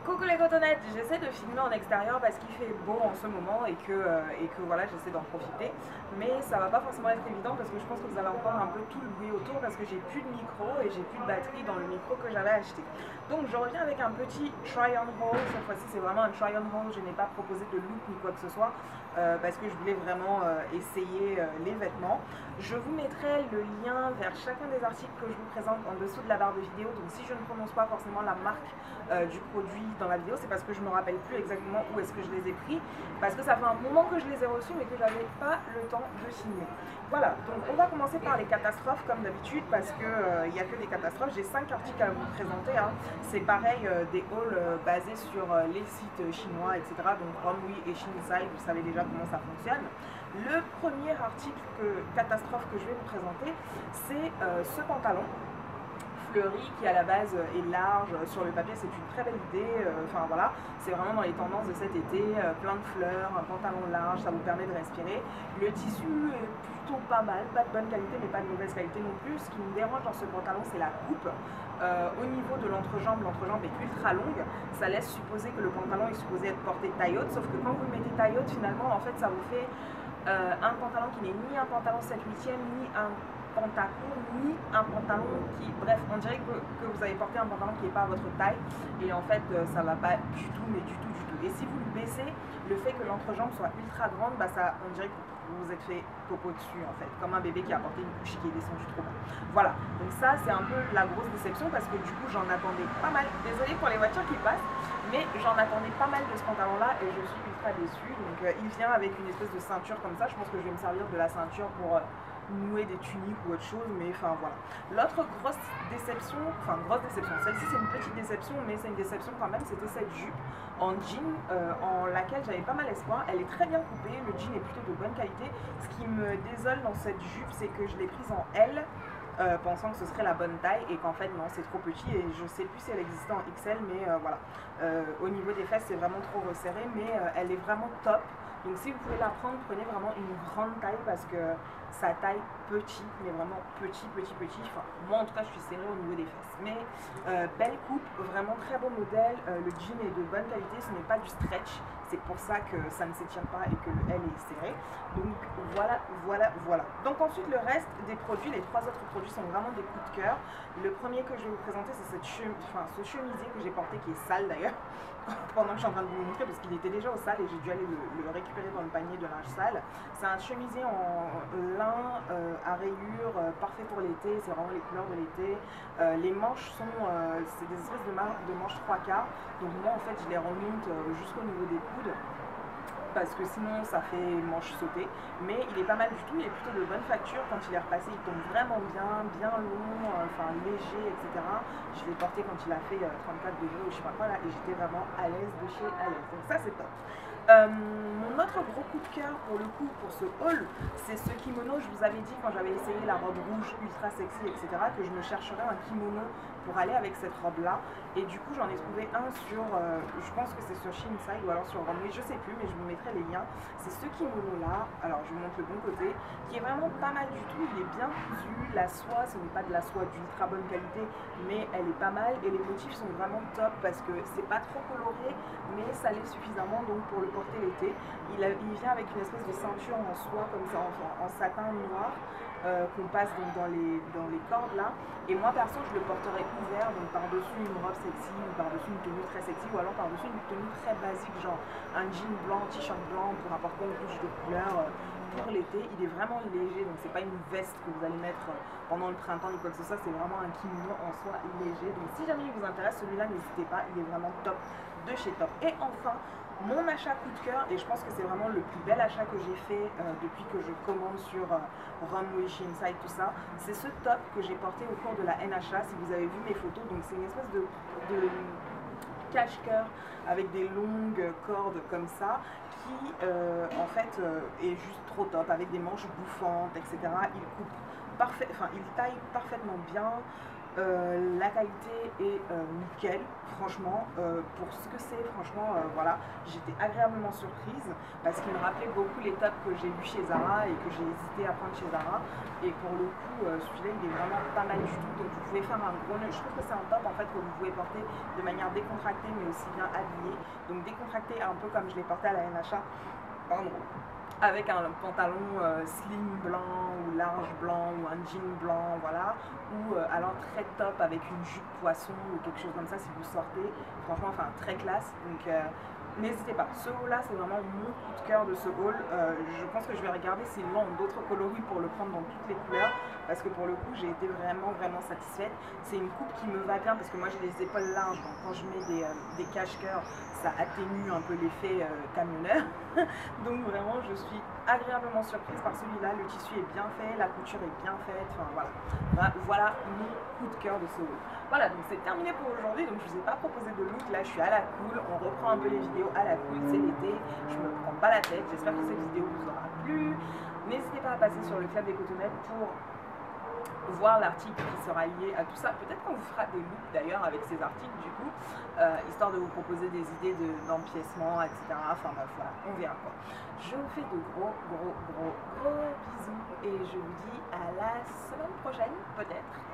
Coucou les cotonnettes, j'essaie de filmer en extérieur parce qu'il fait beau en ce moment et que voilà, j'essaie d'en profiter. Mais ça va pas forcément être évident parce que je pense que vous allez entendre un peu tout le bruit autour parce que j'ai plus de micro et j'ai plus de batterie dans le micro que j'avais acheté. Donc je reviens avec un petit try on haul. Cette fois-ci c'est vraiment un try on haul, je n'ai pas proposé de look ni quoi que ce soit parce que je voulais vraiment essayer les vêtements. Je vous mettrai le lien vers chacun des articles que je vous présente en dessous de la barre de vidéo. Donc si je ne prononce pas forcément la marque du produit dans la vidéo, c'est parce que je me rappelle plus exactement où est-ce que je les ai pris, parce que ça fait un moment que je les ai reçus mais que j'avais pas le temps de filmer. Voilà, donc on va commencer par les catastrophes comme d'habitude parce que il n'y a que des catastrophes. J'ai 5 articles à vous présenter, hein. C'est pareil, des hauls basés sur les sites chinois, etc. Donc Runway et Shinsai, vous savez déjà comment ça fonctionne. Le premier article catastrophe que je vais vous présenter, c'est ce pantalon fleuri qui à la base est large. Sur le papier c'est une très belle idée, enfin voilà, c'est vraiment dans les tendances de cet été, plein de fleurs, un pantalon large, ça vous permet de respirer. Le tissu est plutôt pas mal, pas de bonne qualité mais pas de mauvaise qualité non plus. Ce qui me dérange dans ce pantalon c'est la coupe. Au niveau de l'entrejambe est ultra longue, ça laisse supposer que le pantalon est supposé être porté taille haute, sauf que quand vous le mettez taille haute finalement en fait ça vous fait un pantalon qui n'est ni un pantalon 7/8e ni un pantalon ni un pantalon qui, bref, on dirait que vous avez porté un pantalon qui n'est pas à votre taille et en fait ça va pas du tout, mais du tout. Et si vous le baissez, le fait que l'entrejambe soit ultra grande, bah ça, on dirait que vous vous êtes fait popo dessus en fait, comme un bébé qui a porté une couche qui est descendue trop bas. Voilà, donc ça c'est un peu la grosse déception parce que du coup j'en attendais pas mal, désolée pour les voitures qui passent, mais j'en attendais pas mal de ce pantalon là et je suis ultra déçue. Donc il vient avec une espèce de ceinture comme ça, je pense que je vais me servir de la ceinture pour nouer des tuniques ou autre chose, mais enfin voilà. L'autre grosse déception, celle-ci c'est une petite déception, mais c'est une déception quand même, c'était cette jupe en jean en laquelle j'avais pas mal espoir. Elle est très bien coupée, le jean est plutôt de bonne qualité. Ce qui me désole dans cette jupe, c'est que je l'ai prise en L, pensant que ce serait la bonne taille et qu'en fait non, c'est trop petit et je sais plus si elle existait en XL, mais voilà. Au niveau des fesses c'est vraiment trop resserré, mais elle est vraiment top. Donc si vous pouvez la prendre, prenez vraiment une grande taille parce que ça taille petit, mais vraiment petit. Enfin, moi en tout cas je suis serrée au niveau des fesses. Mais belle coupe, vraiment très beau modèle. Le jean est de bonne qualité, ce n'est pas du stretch. C'est pour ça que ça ne s'étire pas et que le L est serré. Donc voilà. Donc ensuite le reste des produits, les 3 autres produits sont vraiment des coups de cœur. Le premier que je vais vous présenter c'est ce chemisier que j'ai porté qui est sale d'ailleurs. Pendant que je suis en train de vous montrer parce qu'il était déjà au sale et j'ai dû aller le récupérer dans le panier de linge sale. C'est un chemisier en lin à rayures, parfait pour l'été, c'est vraiment les couleurs de l'été. Les manches sont, c'est des espèces de manches 3/4, donc moi en fait je les remonte jusqu'au niveau des coudes parce que sinon ça fait manche sautée, mais il est pas mal du tout, il est plutôt de bonne facture. Quand il est repassé il tombe vraiment bien long, enfin léger, etc. Je l'ai porté quand il a fait 34 degrés ou je sais pas quoi là, et j'étais vraiment à l'aise de chez à l'aise, donc ça c'est top. Mon autre gros coup de cœur pour le coup pour ce haul, c'est ce kimono. Je vous avais dit quand j'avais essayé la robe rouge ultra sexy, etc., que je me chercherais un kimono pour aller avec cette robe là, et du coup j'en ai trouvé un sur, je pense que c'est sur Shinsai ou alors sur Runway, je sais plus, mais je vous mettrai les liens. C'est ce kimono là, alors je vous montre le bon côté, qui est vraiment pas mal du tout. Il est bien cousu, la soie, ce n'est pas de la soie d'ultra bonne qualité, mais elle est pas mal et les motifs sont vraiment top parce que c'est pas trop coloré, mais ça l'est suffisamment donc pour le porter l'été. Il vient avec une espèce de ceinture en soie comme ça, en satin noir, qu'on passe donc dans les cordes là, et moi perso je le porterai ouvert, donc par dessus une robe sexy ou par dessus une tenue très sexy ou alors par dessus une tenue très basique, genre un jean blanc, t-shirt blanc pour apporter une couche de couleur pour l'été. Il est vraiment léger, donc c'est pas une veste que vous allez mettre pendant le printemps ni quoi que ce soit, c'est vraiment un kimono en soie léger. Donc si jamais il vous intéresse celui-là, n'hésitez pas, il est vraiment top de chez Top. Et enfin mon achat coup de cœur, et je pense que c'est vraiment le plus bel achat que j'ai fait depuis que je commande sur Runway, Shinsai, tout ça, c'est ce top que j'ai porté au cours de la NHA. Si vous avez vu mes photos, donc c'est une espèce de cache-cœur avec des longues cordes comme ça qui en fait est juste trop top, avec des manches bouffantes, etc. Il coupe parfait, enfin il taille parfaitement bien. La qualité est nickel, franchement, pour ce que c'est, franchement, voilà, j'étais agréablement surprise parce qu'il me rappelait beaucoup les tops que j'ai vus chez Zara et que j'ai hésité à prendre chez Zara. Et pour le coup, celui-là, il est vraiment pas mal du tout. Donc vous pouvez faire un gros nœud. Je trouve que c'est un top en fait que vous pouvez porter de manière décontractée mais aussi bien habillée. Donc décontracté un peu comme je l'ai porté à la NHA. Pardon, avec un pantalon slim blanc ou large blanc ou un jean blanc, voilà, ou alors très top avec une jupe poisson ou quelque chose comme ça si vous sortez, franchement, enfin très classe. Donc n'hésitez pas, ce haul là c'est vraiment mon coup de cœur de ce haul. Je pense que je vais regarder s'ils ont d'autres coloris pour le prendre dans toutes les couleurs parce que pour le coup j'ai été vraiment satisfaite. C'est une coupe qui me va bien parce que moi j'ai des épaules larges, donc quand je mets des cache-cœurs ça atténue un peu l'effet camionneur. Donc vraiment je suis agréablement surprise par celui-là, le tissu est bien fait, la couture est bien faite, enfin voilà. Voilà mon coup de cœur de ce haul. Voilà, donc c'est terminé pour aujourd'hui, donc je vous ai pas proposé de look, là je suis à la cool, on reprend un peu les vidéos à la cool, c'est l'été, je me prends pas la tête, j'espère que cette vidéo vous aura plu. N'hésitez pas à passer sur le club des cotonnettes pour voir l'article qui sera lié à tout ça. Peut-être qu'on vous fera des looks d'ailleurs avec ces articles du coup, histoire de vous proposer des idées d'empiècement, etc. Enfin bref, voilà, on verra quoi. Je vous fais de gros bisous et je vous dis à la semaine prochaine peut-être.